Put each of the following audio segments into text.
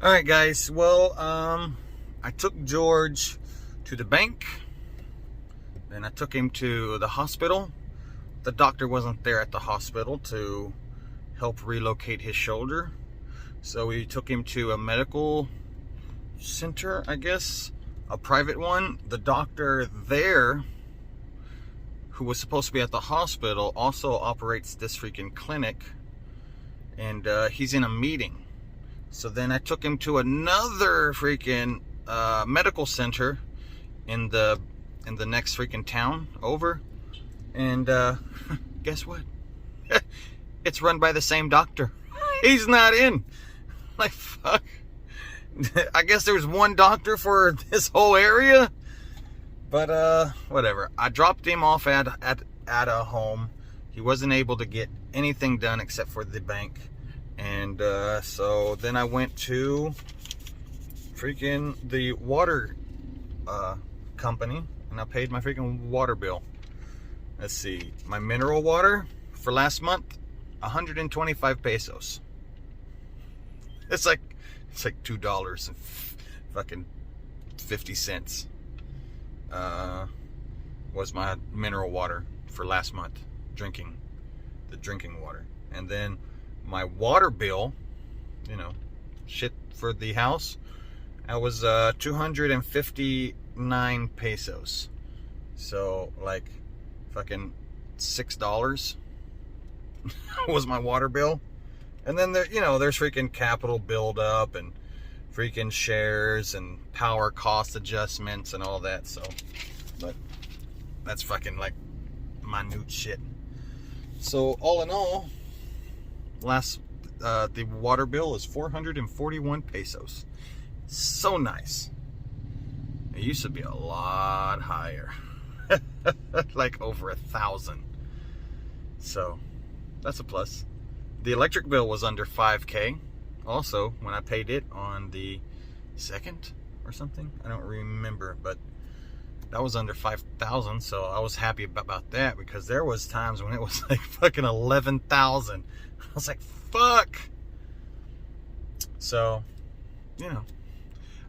All right, guys. Well, I took George to the bank. Then I took him to the hospital. The doctor wasn't there at the hospital to help relocate his shoulder. So we took him to a medical center, I guess, a private one. The doctor there, who was supposed to be at the hospital, also operates this freaking clinic. And he's in a meeting. So then I took him to another freaking medical center in the next freaking town over, and guess what? It's run by the same doctor. He's not in. Like, fuck. I guess there's one doctor for this whole area, but whatever. I dropped him off at a home. He wasn't able to get anything done except for the bank. And so then I went to freaking the water company, and I paid my freaking water bill. Let's see, my mineral water for last month, 125 pesos. It's like $2 and fucking 50 cents. Was my mineral water for last month, the drinking water. And then my water bill, shit for the house, I was 259 pesos. So like fucking $6 was my water bill. And then there's freaking capital buildup and freaking shares and power cost adjustments and all that. So, but that's fucking like minute shit. So all in all, the water bill is 441 pesos. So nice. It used to be a lot higher. Like over 1,000. So that's a plus. The electric bill was under 5K also when I paid it on the 2nd or something. I don't remember, but that was under 5,000, so I was happy about that, because there was times when it was like fucking 11,000. I was like, fuck. So,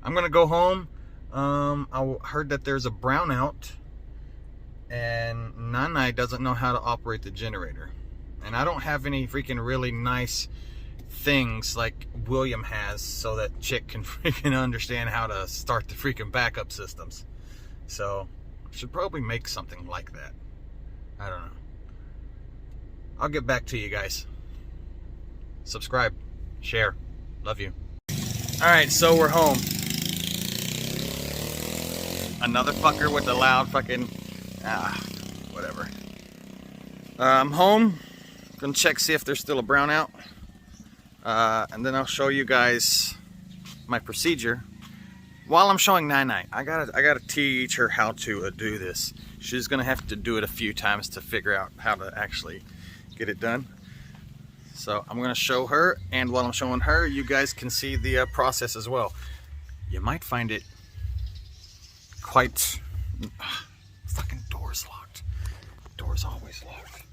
I'm gonna go home. I heard that there's a brownout, and Nanai doesn't know how to operate the generator, and I don't have any freaking really nice things like William has, so that chick can freaking understand how to start the freaking backup systems. So I should probably make something like that. I don't know. I'll get back to you guys. Subscribe, share, love you. All right, so we're home. Another fucker with the loud fucking whatever. I'm home. Gonna check, see if there's still a brownout, and then I'll show you guys my procedure. While I'm showing Nai, I gotta teach her how to do this. She's gonna have to do it a few times to figure out how to actually get it done. So I'm gonna show her, and while I'm showing her, you guys can see the process as well. You might find it quite... fucking door's locked. Door's always locked.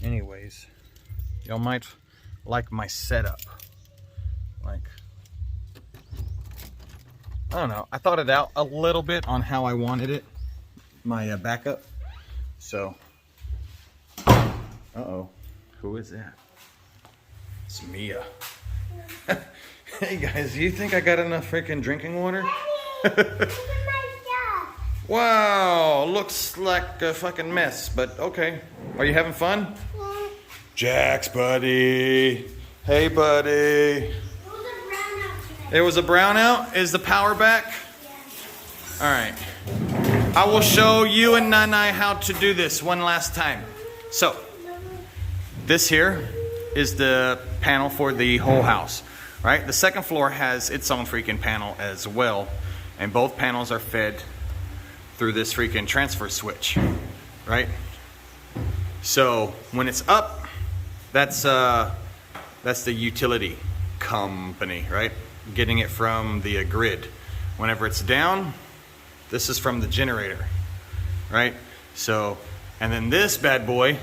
Anyways, y'all might like my setup. Like, I don't know, I thought it out a little bit on how I wanted it, my backup. So, uh-oh, who is that? It's Mia. Hey guys, do you think I got enough freaking drinking water? Wow, looks like a fucking mess, but okay. Are you having fun? Yeah. Jax, buddy. Hey, buddy. It was a brownout? Is the power back? Yeah. All right. I will show you and Nanai how to do this one last time. So, this here is the panel for the whole house, right? The second floor has its own freaking panel as well, and both panels are fed through this freaking transfer switch, right? So when it's up, that's the utility company, right? Getting it from the grid. Whenever it's down, this is from the generator, right? So, and then this bad boy,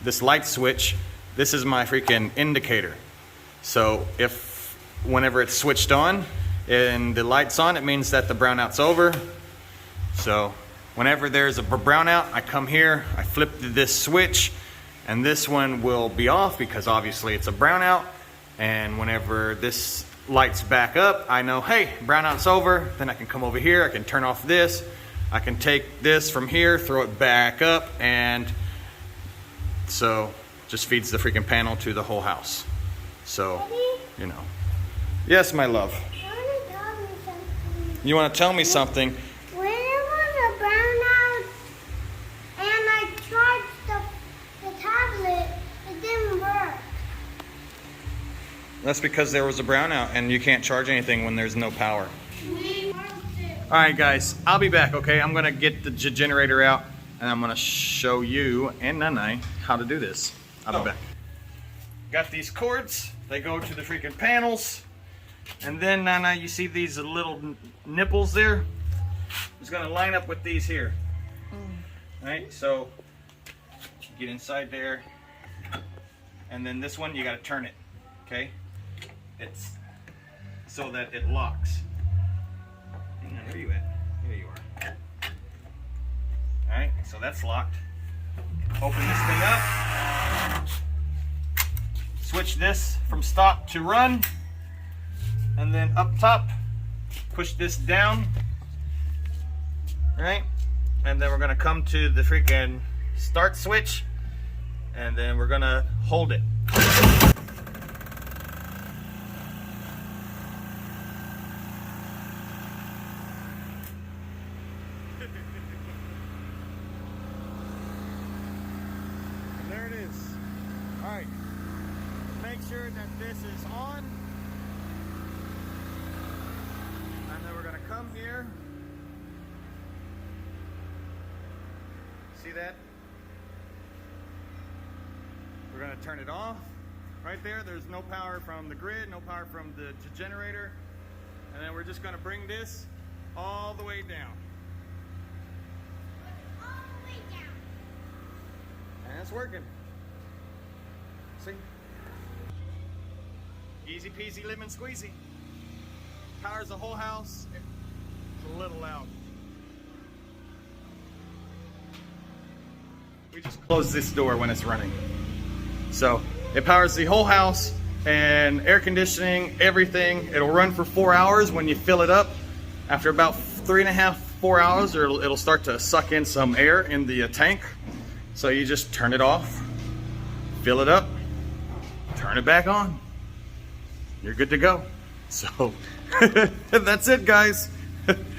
this light switch, this is my freaking indicator. So whenever it's switched on and the light's on, it means that the brownout's over. So whenever there's a brownout, I come here, I flip this switch, and this one will be off because obviously it's a brownout. And whenever this lights back up, I know, hey, brownout's over. Then I can come over here, I can turn off this. I can take this from here, throw it back up, and so just feeds the freaking panel to the whole house. So, you know. Yes, my love. You want to tell me something? When it was a brownout and I charged the tablet, it didn't work. That's because there was a brownout and you can't charge anything when there's no power. All right, guys, I'll be back, okay? I'm gonna get the generator out and I'm gonna show you and Nanai how to do this. I'll be back. Got these cords, they go to the freaking panels. And then Nanai, you see these little nipples there? It's gonna line up with these here. Right, so get inside there. And then this one, you gotta turn it, okay? It's so that it locks. Hang on, where are you at? There you are. Alright, so that's locked. Open this thing up. Switch this from stop to run. And then up top, push this down. Right? And then we're gonna come to the freaking start switch. And then we're gonna hold it. There it is. All right. Make sure that this is on. And then we're gonna come here. See that? We're gonna turn it off. Right there, there's no power from the grid, no power from the generator. And then we're just gonna bring this all the way down. All the way down. And it's working. See? Easy peasy lemon squeezy. Powers the whole house. It's a little loud. We just close this door when it's running. So it powers the whole house and air conditioning, everything. It'll run for 4 hours. When you fill it up, after about 3.5, 4 hours, it'll start to suck in some air in the tank. So you just turn it off, fill it up, turn it back on. You're good to go. So that's it, guys.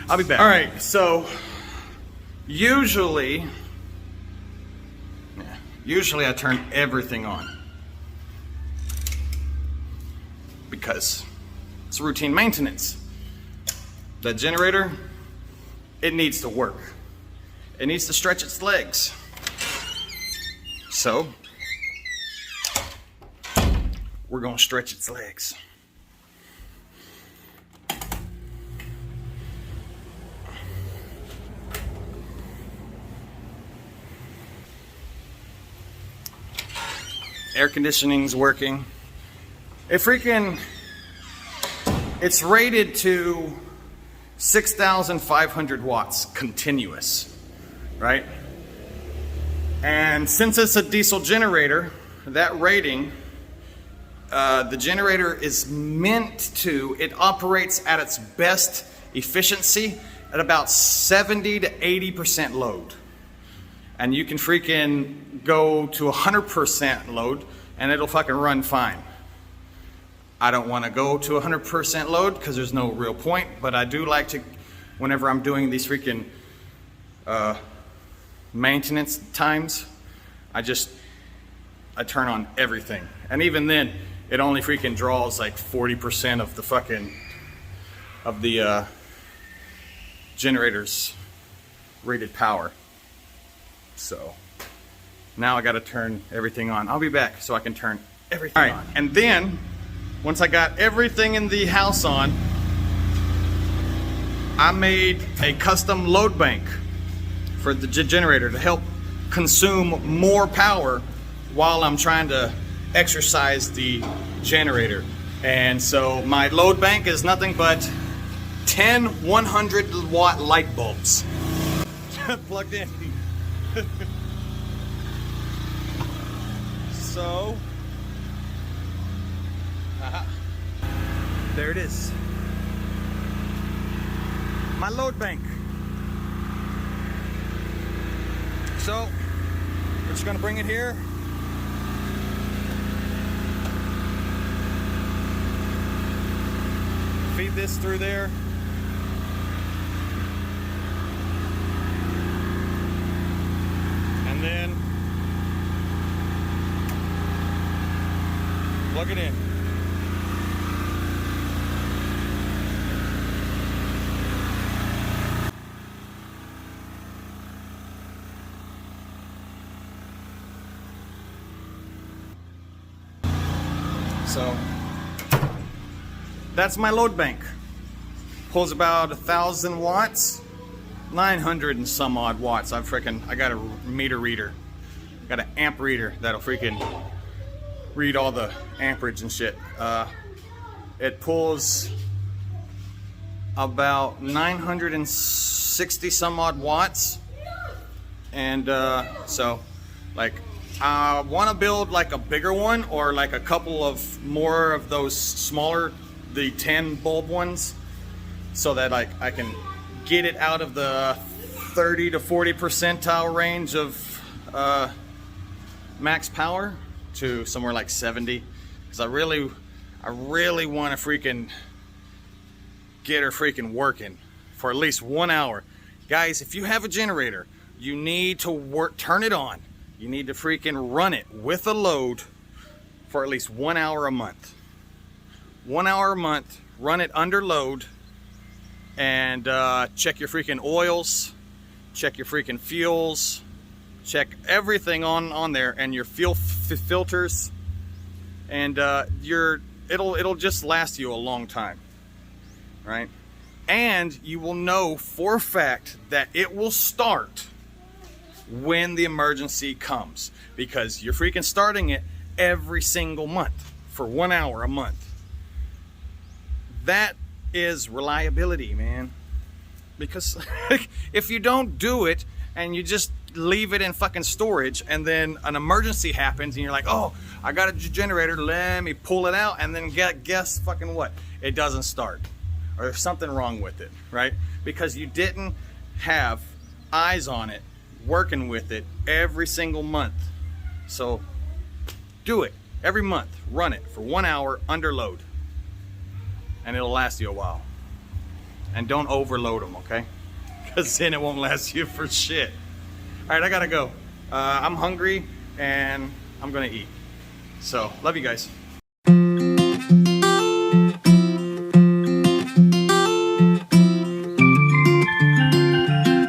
I'll be back. All right, so usually I turn everything on because it's routine maintenance. That generator, it needs to work. It needs to stretch its legs. So we're gonna stretch its legs. Air conditioning's working. It's rated to 6,500 watts continuous, right? And since it's a diesel generator, that rating, the generator is meant to, it operates at its best efficiency at about 70 to 80% load. And you can freaking go to 100% load and it'll fucking run fine. I don't want to go to 100% load because there's no real point, but I do like to, whenever I'm doing these freaking maintenance times, I turn on everything. And even then, it only freaking draws like 40% of the fucking, of the generator's rated power. So now I got to turn everything on. I'll be back so I can turn everything on. And then once I got everything in the house on, I made a custom load bank for the generator to help consume more power while I'm trying to exercise the generator. And so my load bank is nothing but 10 100-watt light bulbs plugged in. So, there it is. My load bank. So, we're just gonna bring it here. Feed this through there. And then plug it in. So that's my load bank. Pulls about 1,000 watts, 900 and some odd watts. I got a meter reader, got an amp reader that'll freaking read all the amperage and shit. It pulls about 960 some odd watts, and so like I want to build like a bigger one, or like a couple of more of those smaller, the 10 bulb ones, so that like I can get it out of the 30 to 40 percentile range of max power to somewhere like 70, because I really want to freaking get her freaking working for at least 1 hour. Guys, if you have a generator, you need to turn it on. You need to freaking run it with a load for at least 1 hour a month. 1 hour a month, run it under load, and check your freaking oils, check your freaking fuels, check everything on there, and your fuel filters, and it'll just last you a long time, right? And you will know for a fact that it will start when the emergency comes, because you're freaking starting it every single month for 1 hour a month. That is reliability, man. Because if you don't do it and you just leave it in fucking storage, and then an emergency happens and you're like, oh, I got a generator, let me pull it out, and then guess fucking what? It doesn't start, or there's something wrong with it, right? Because you didn't have eyes on it, working with it every single month. So do it every month. Run it for 1 hour under load, and it'll last you a while. And don't overload them, okay? Because then it won't last you for shit. All right, I gotta go. I'm hungry and I'm gonna eat. So love you guys.